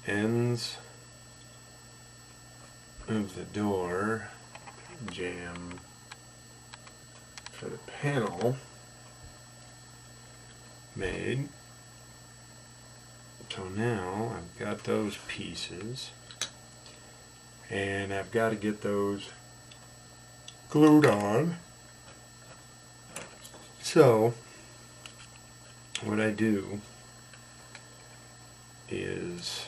ends of the door jamb for the panel made. So now I've got those pieces, and I've got to get those glued on. So what I do is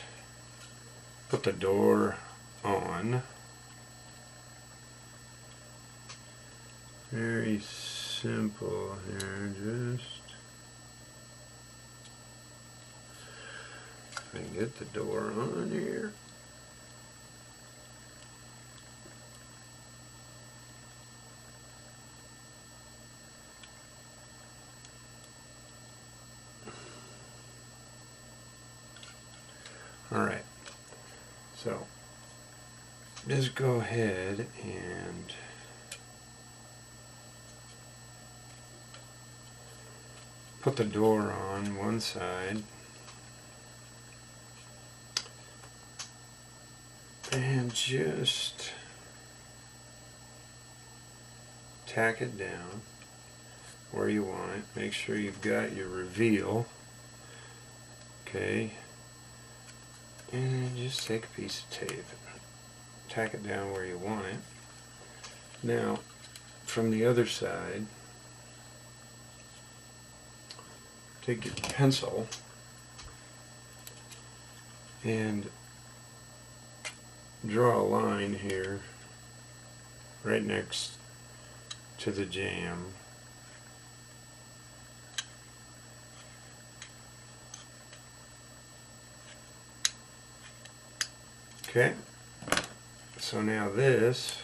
put the door on. Very simple here, just if I can get the door on here. Alright, so just go ahead and put the door on one side and just tack it down where you want it. Make sure you've got your reveal. Okay. And just take a piece of tape, tack it down where you want it. Now, from the other side, take your pencil and draw a line here right next to the jamb. Okay, so now this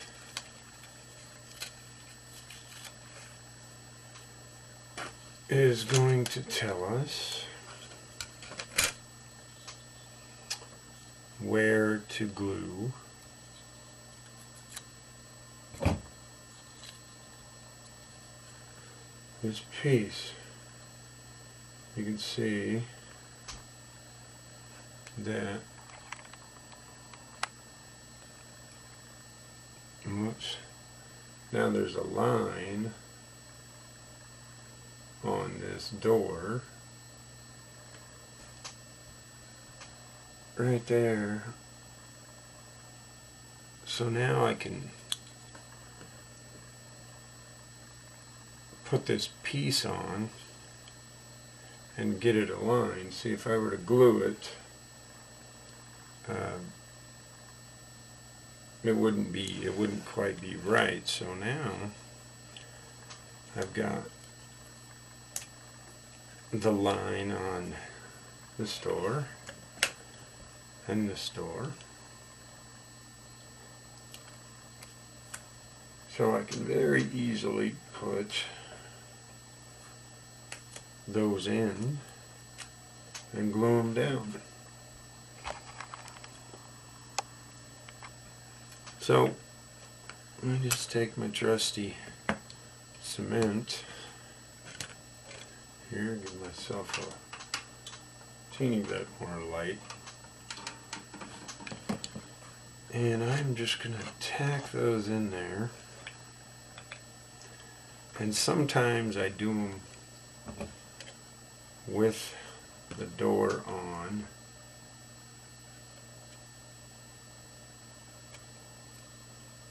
is going to tell us where to glue this piece. You can see that, whoops, now there's a line on this door right there. So now I can put this piece on and get it aligned. See, if I were to glue it, it wouldn't quite be right. So now I've got the line on this door and this door, so I can very easily put those in and glue them down. So I just take my trusty cement here, give myself a teeny bit more light, and I'm just going to tack those in there. And sometimes I do them with the door on,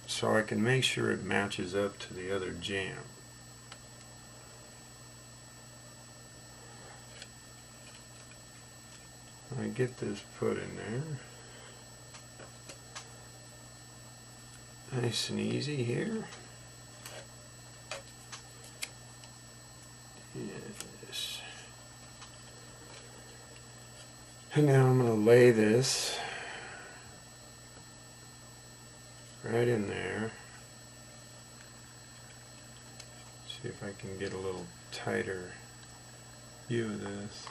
so I can make sure it matches up to the other jamb. I get this put in there nice and easy here. Yes. And now I'm going to lay this right in there. See if I can get a little tighter view of this.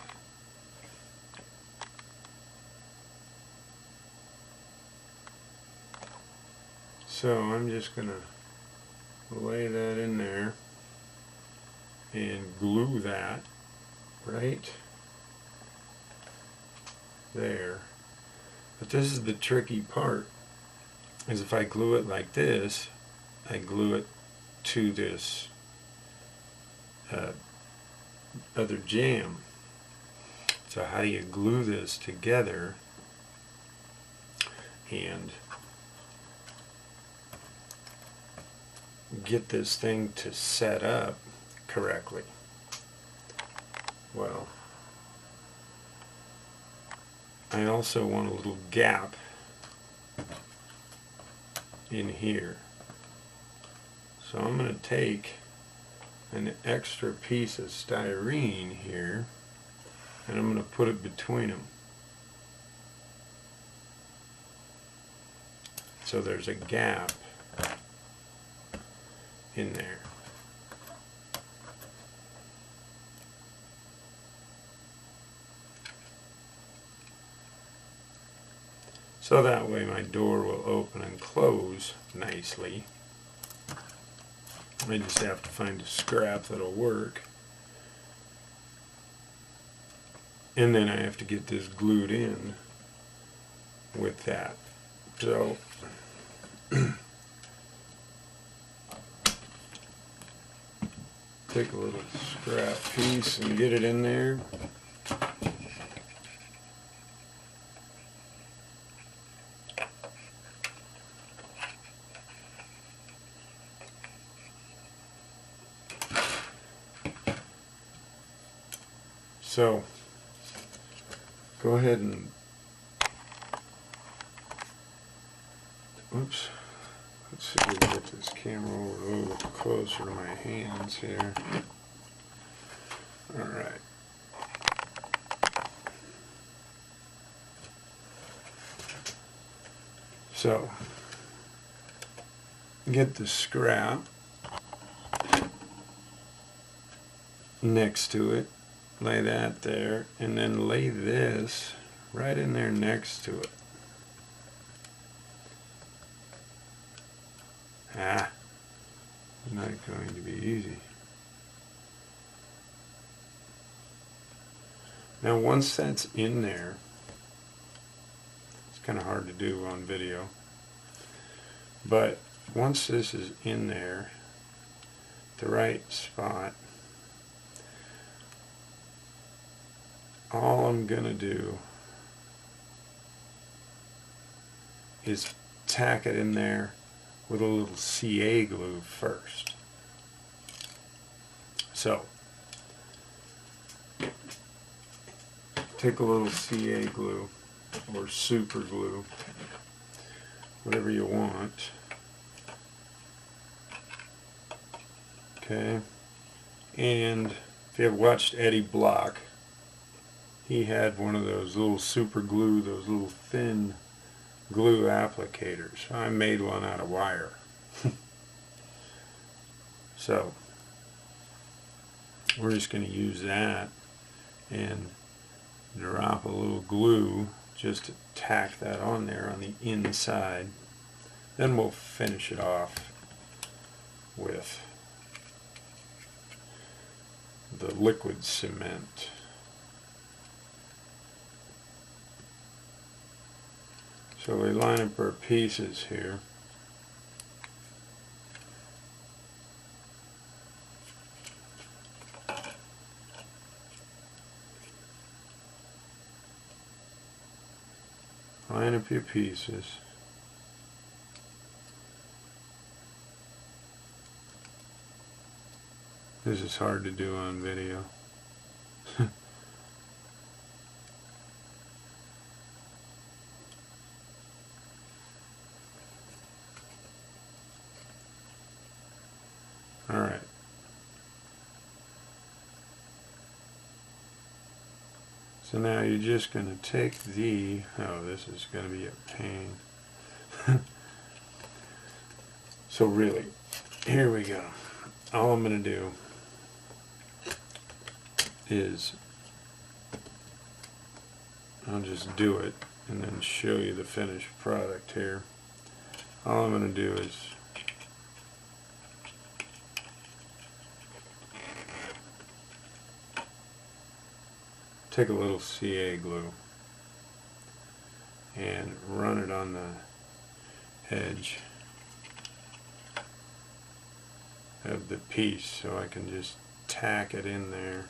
So I'm just going to lay that in there and glue that right there. But this is the tricky part, is if I glue it like this, I glue it to this other jam. So how do you glue this together and get this thing to set up correctly? Well, I also want a little gap in here. So I'm going to take an extra piece of styrene here and I'm going to put it between them. So there's a gap in there. So that way my door will open and close nicely. I just have to find a scrap that'll work. And then I have to get this glued in with that. So take a little scrap piece and get it in there. So go ahead and, oops, let's see if we can get this camera over a little closer to my hands here. Alright. So, get the scrap next to it, lay that there, and then lay this right in there next to it. Not going to be easy. Now once that's in there, it's kind of hard to do on video, but once this is in there, the right spot, all I'm going to do is tack it in there with a little CA glue first. So, take a little CA glue or super glue, whatever you want. Okay, and if you have watched Eddie Block, he had one of those little super glue, those little thin glue applicators. I made one out of wire. So we're just going to use that and drop a little glue just to tack that on there on the inside. Then we'll finish it off with the liquid cement. So we line up our pieces here. Line up your pieces. This is hard to do on video. Alright. So now you're just going to take oh, this is going to be a pain. So really, here we go. All I'm going to do is, I'll just do it and then show you the finished product here. All I'm going to do is take a little CA glue and run it on the edge of the piece so I can just tack it in there.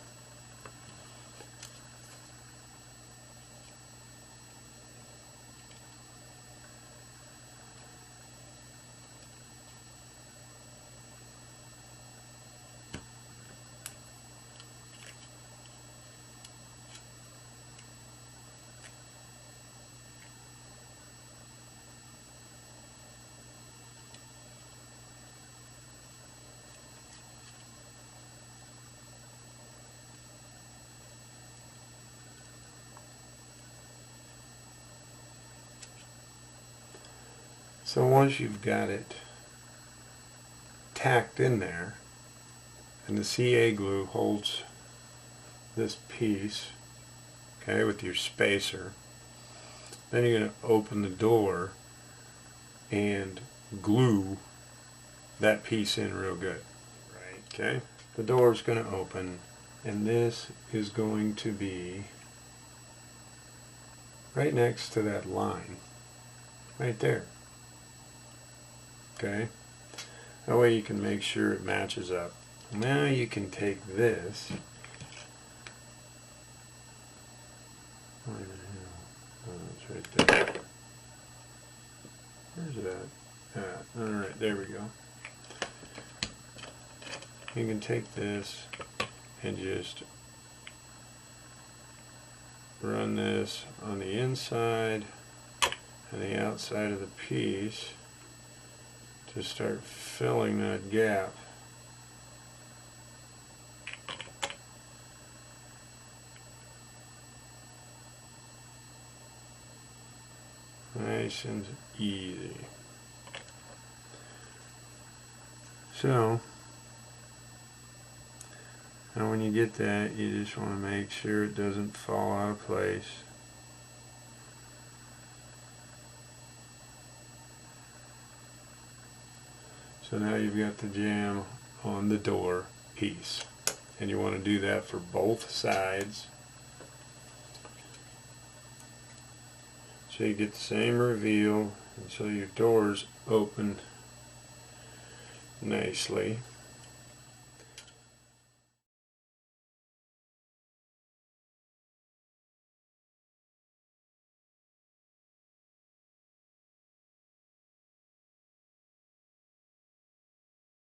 So once you've got it tacked in there, and the CA glue holds this piece, okay, with your spacer, then you're going to open the door and glue that piece in real good. Right. Okay, the door is going to open, and this is going to be right next to that line, right there. Okay, that way you can make sure it matches up. Now you can take this. Oh, it's right there. Where's that? Alright, there we go. You can take this and just run this on the inside and the outside of the piece to start filling that gap. Nice and easy. So, now when you get that, you just want to make sure it doesn't fall out of place. So now you've got the jam on the door piece, and you want to do that for both sides, so you get the same reveal, and so your doors open nicely.